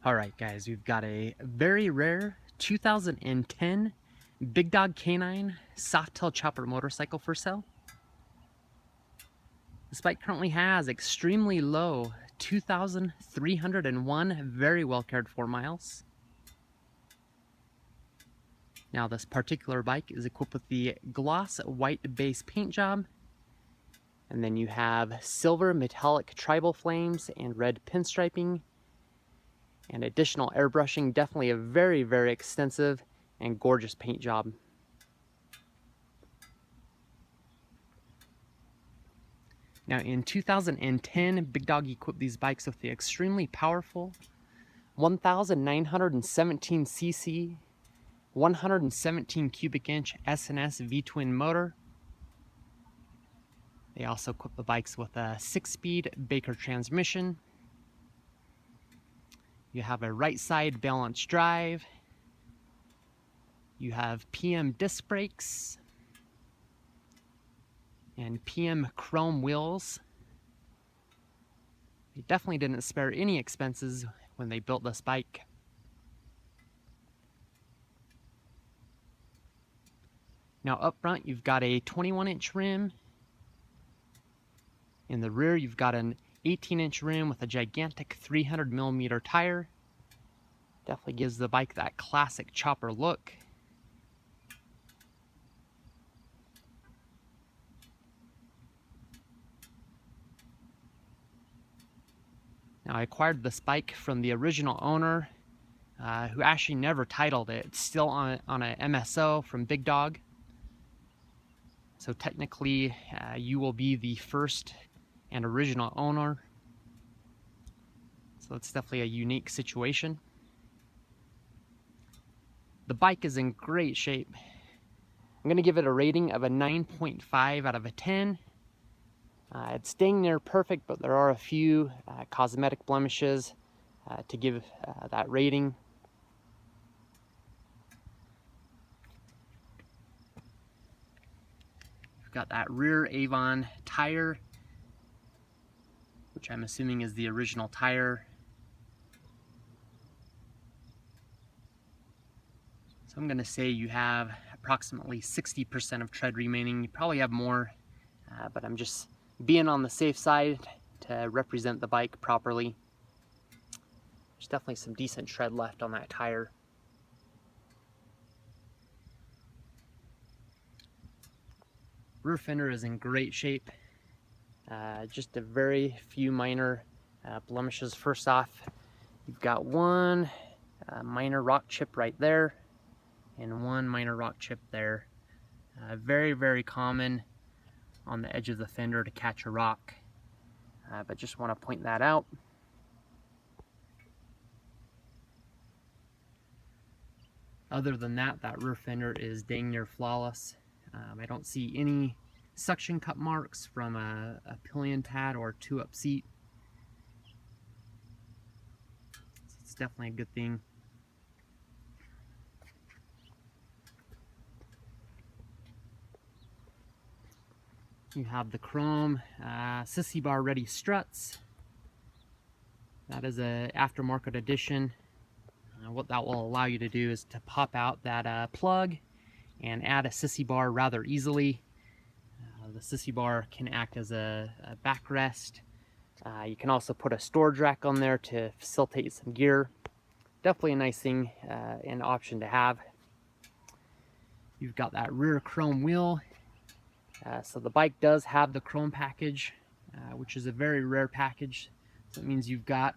Alright guys, we've got a very rare 2010 Big Dog Canine Softail Chopper motorcycle for sale. This bike currently has extremely low 2,301 very well cared for miles. Now this particular bike is equipped with the gloss white base paint job, and then you have silver metallic tribal flames and red pinstriping and additional airbrushing. Definitely a very, very extensive and gorgeous paint job. Now in 2010, Big Dog equipped these bikes with the extremely powerful 1,917 cc, 117 cubic inch S&S V-twin motor. They also equip the bikes with a 6-speed Baker transmission. You have a right side balanced drive. You have PM disc brakes and PM chrome wheels. They definitely didn't spare any expenses when they built this bike. Now up front, you've got a 21-inch rim. In the rear, you've got an 18-inch rim with a gigantic 300mm tire. Definitely gives the bike that classic chopper look. Now I acquired this bike from the original owner, who actually never titled it. It's still on a MSO from Big Dog. So technically, you will be the first and original owner. So it's definitely a unique situation. The bike is in great shape. I'm going to give it a rating of a 9.5 out of a 10. It's dang near perfect, but there are a few cosmetic blemishes to give that rating. We've got that rear Avon tire, which I'm assuming is the original tire. So I'm going to say you have approximately 60% of tread remaining. You probably have more, but I'm just being on the safe side to represent the bike properly. There's definitely some decent tread left on that tire. Rear fender is in great shape. Just a very few minor blemishes. First off, you've got one minor rock chip right there and one minor rock chip there. Very, very common on the edge of the fender to catch a rock, but just want to point that out. Other than that, that rear fender is dang near flawless. I don't see any suction cup marks from a pillion pad or two-up seat. So it's definitely a good thing. You have the chrome sissy bar ready struts. That is a aftermarket edition. What that will allow you to do is to pop out that plug and add a sissy bar rather easily. The sissy bar can act as a backrest. You can also put a storage rack on there to facilitate some gear. Definitely a nice thing and option to have. You've got that rear chrome wheel. So the bike does have the chrome package, which is a very rare package. So it means you've got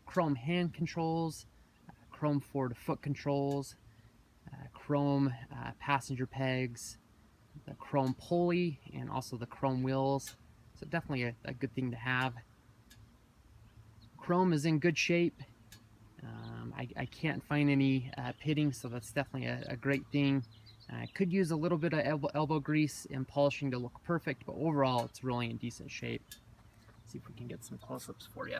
chrome hand controls, chrome forward foot controls, chrome passenger pegs, the chrome pulley, and also the chrome wheels. So definitely a good thing to have. Chrome is in good shape. I can't find any pitting, so that's definitely a great thing. Could use a little bit of elbow grease and polishing to look perfect, but overall it's really in decent shape. Let's see if we can get some close-ups for you.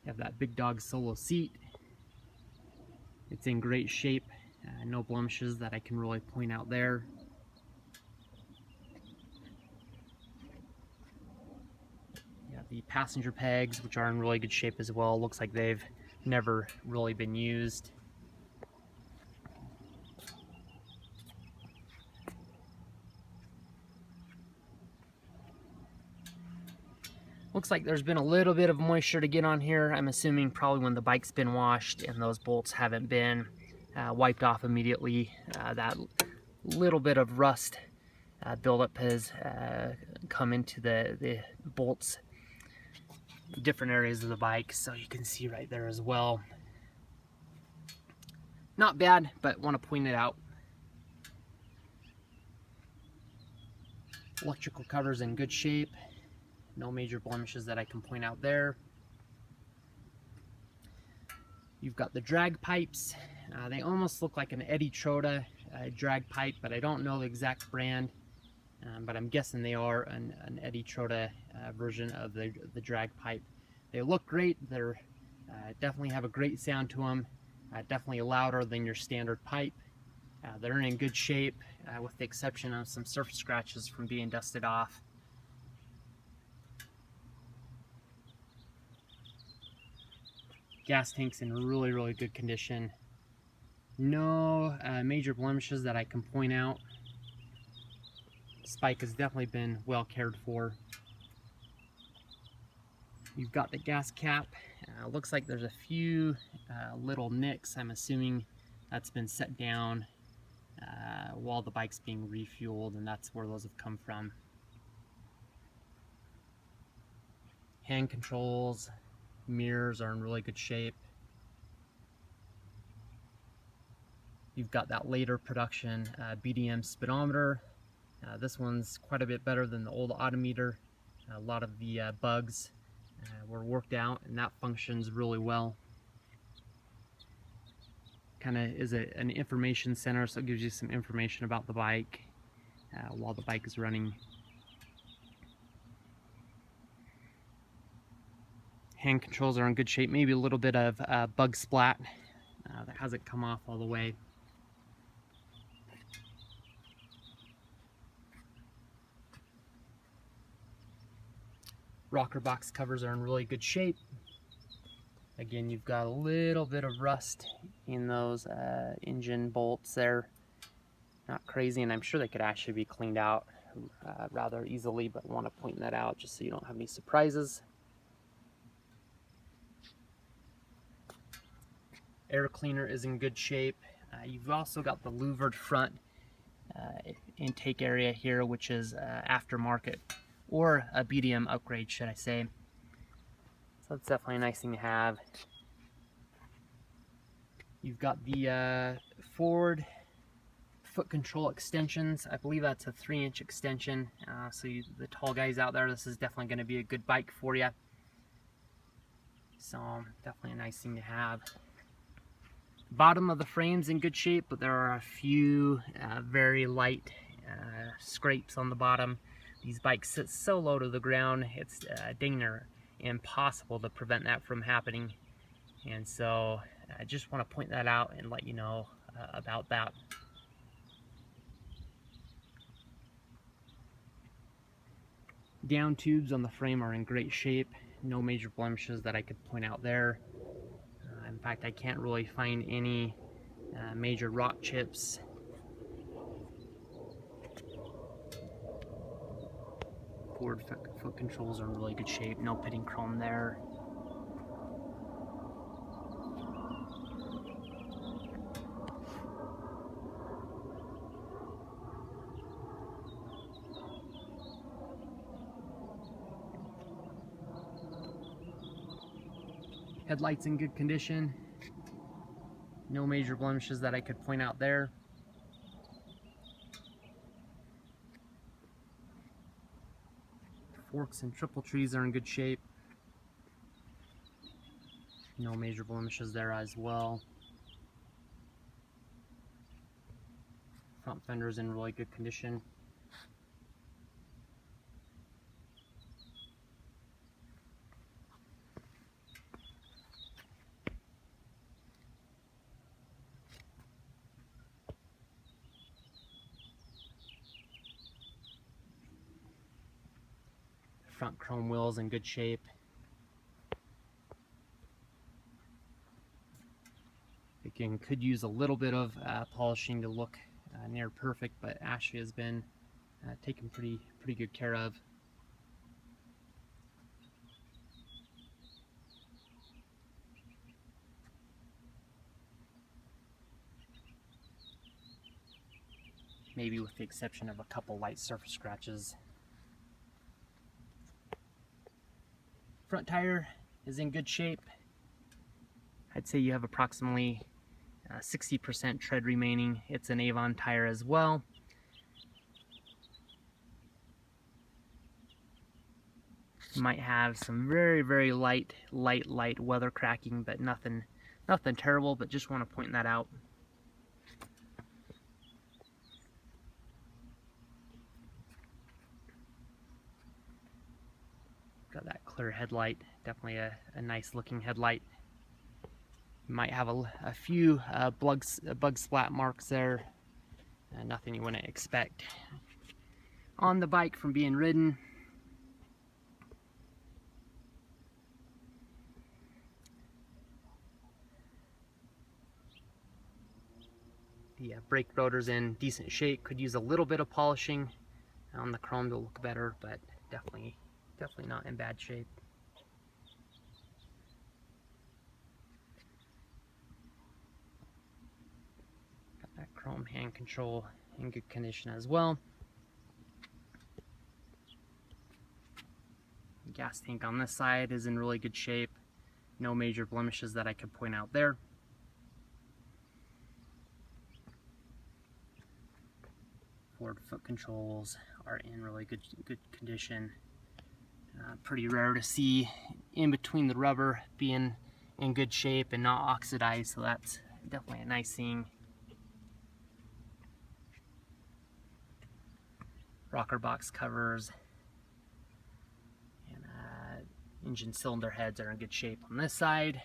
You have that Big Dog Solo seat. It's in great shape. No blemishes that I can really point out there. Yeah, the passenger pegs, which are in really good shape as well. Looks like they've never really been used. Looks like there's been a little bit of moisture to get on here. I'm assuming probably when the bike's been washed and those bolts haven't been wiped off immediately. That little bit of rust buildup has come into the bolts, different areas of the bike, so you can see right there as well. Not bad, but want to point it out. Electrical cover's in good shape. No major blemishes that I can point out there. You've got the drag pipes. They almost look like an Eddie Trotta drag pipe, but I don't know the exact brand. But I'm guessing they are an Eddie Trotta version of the drag pipe. They look great. They're definitely have a great sound to them. Definitely louder than your standard pipe. They're in good shape, with the exception of some surface scratches from being dusted off. Gas tank's in really good condition. No major blemishes that I can point out. This bike has definitely been well cared for. You've got the gas cap. Looks like there's a few little nicks. I'm assuming that's been set down while the bike's being refueled, and that's where those have come from. Hand controls, mirrors are in really good shape. You've got that later production BDM speedometer. This one's quite a bit better than the old odometer. A lot of the bugs were worked out, and that functions really well. Kind of is an information center, so it gives you some information about the bike while the bike is running. Hand controls are in good shape. Maybe a little bit of bug splat that hasn't come off all the way. Rocker box covers are in really good shape. Again, you've got a little bit of rust in those engine bolts there. Not crazy, and I'm sure they could actually be cleaned out rather easily, but I want to point that out just so you don't have any surprises. Air cleaner is in good shape. You've also got the louvered front intake area here, which is aftermarket, or a BDM upgrade, should I say. So that's definitely a nice thing to have. You've got the forward foot control extensions. I believe that's a 3-inch extension. So the tall guys out there, this is definitely going to be a good bike for you. So definitely a nice thing to have. Bottom of the frame's in good shape, but there are a few very light scrapes on the bottom. These bikes sit so low to the ground, it's dang near impossible to prevent that from happening. And so I just want to point that out and let you know about that. Down tubes on the frame are in great shape. No major blemishes that I could point out there. In fact, I can't really find any major rock chips. Forward foot controls are in really good shape. No pitting chrome there. Headlights in good condition. No major blemishes that I could point out there. Forks and triple trees are in good shape. No major blemishes there as well. Front fender's in really good condition. front chrome wheels in good shape. Again, could use a little bit of polishing to look near perfect, but Ashley has been taken pretty good care of. Maybe with the exception of a couple light surface scratches. Front tire is in good shape. I'd say you have approximately 60% tread remaining. It's an Avon tire as well. You might have some very light weather cracking, but nothing terrible, but just want to point that out. Got that clear headlight, definitely a nice looking headlight. You might have a few bug splat marks there, nothing you wouldn't expect on the bike from being ridden. The brake rotor's in decent shape, could use a little bit of polishing on the chrome to look better, but definitely not in bad shape. Got that chrome hand control in good condition as well. Gas tank on this side is in really good shape. No major blemishes that I could point out there. Forward foot controls are in really good condition. Pretty rare to see in between the rubber being in good shape and not oxidized, so that's definitely a nice thing. Rocker box covers and engine cylinder heads are in good shape on this side.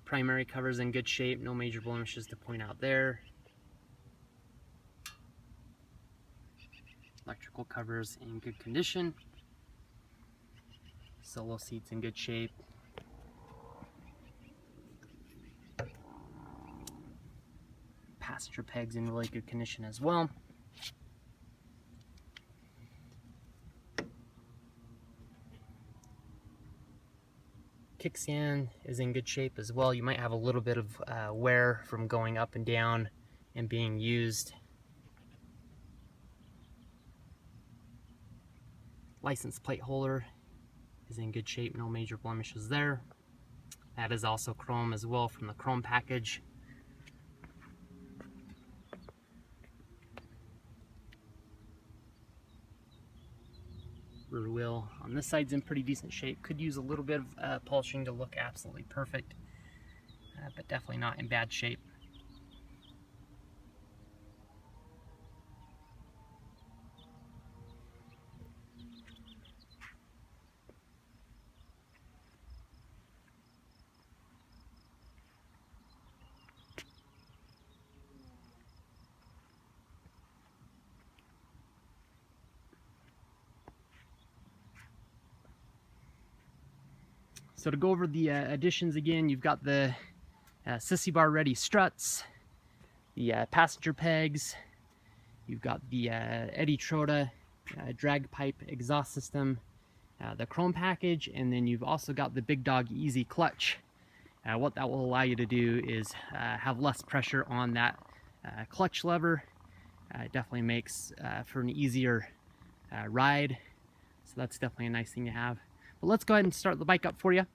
Primary covers in good shape, no major blemishes to point out there. Electrical covers in good condition. Solo seats in good shape. Passenger pegs in really good condition as well. Kickstand is in good shape as well. You might have a little bit of wear from going up and down and being used. License plate holder is in good shape, no major blemishes there. That is also chrome as well from the chrome package. Rear wheel on this side's in pretty decent shape. Could use a little bit of polishing to look absolutely perfect, but definitely not in bad shape. So to go over the additions again, you've got the sissy bar ready struts, the passenger pegs, you've got the Eddie Trotta drag pipe exhaust system, the chrome package, and then you've also got the Big Dog Easy clutch. What that will allow you to do is have less pressure on that clutch lever. It definitely makes for an easier ride, so that's definitely a nice thing to have. But let's go ahead and start the bike up for you.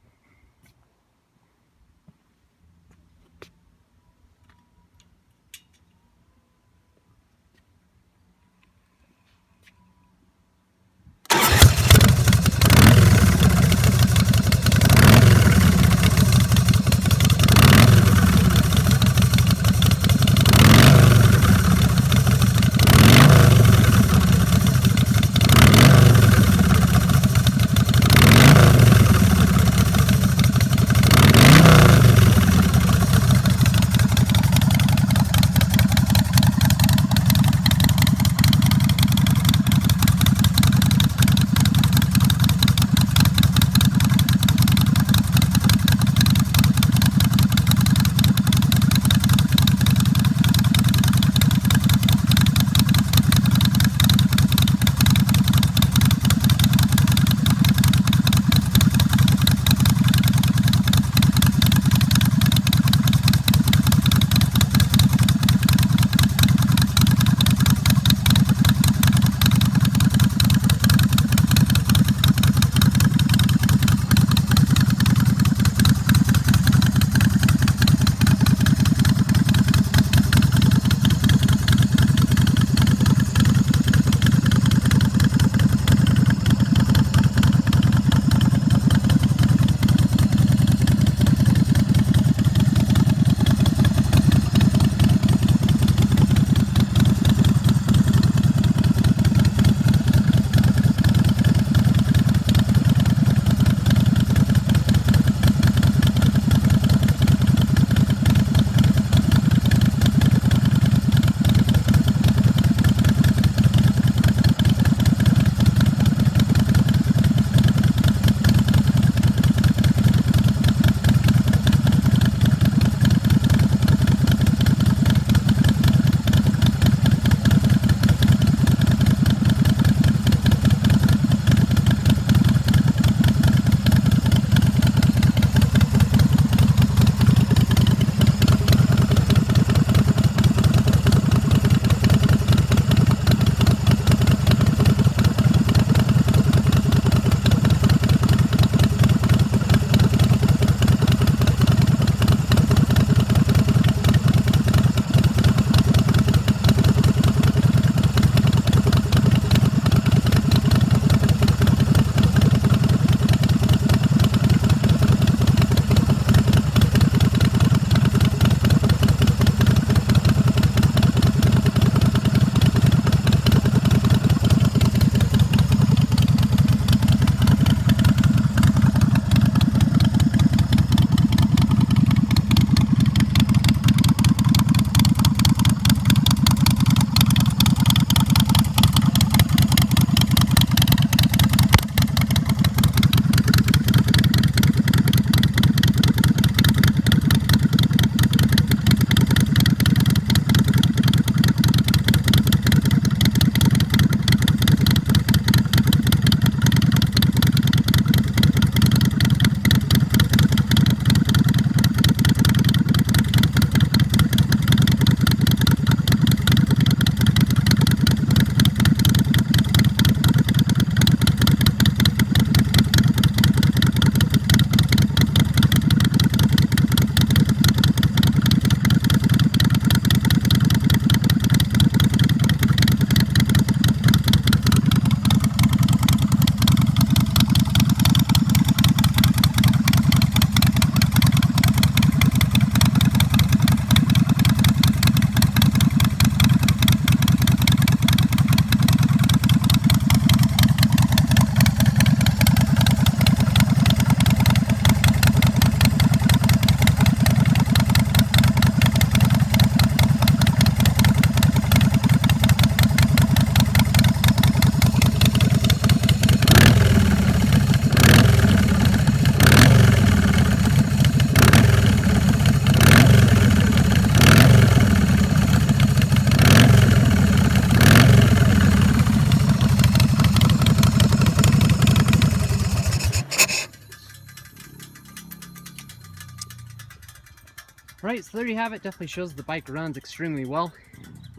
Right, so there you have it. Definitely shows the bike runs extremely well.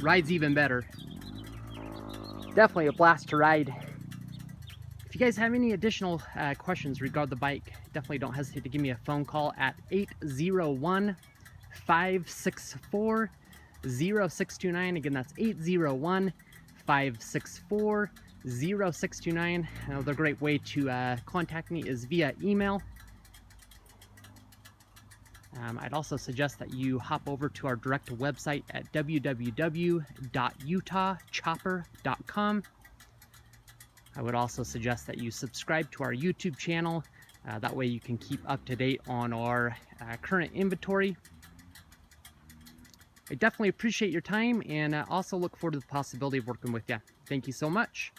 Rides even better. Definitely a blast to ride. If you guys have any additional questions regarding the bike, definitely don't hesitate to give me a phone call at 801-564-0629. Again, that's 801-564-0629. Another great way to contact me is via email. I'd also suggest that you hop over to our direct website at www.utahchopper.com. I would also suggest that you subscribe to our YouTube channel. That way you can keep up to date on our current inventory. I definitely appreciate your time and also look forward to the possibility of working with you. Thank you so much.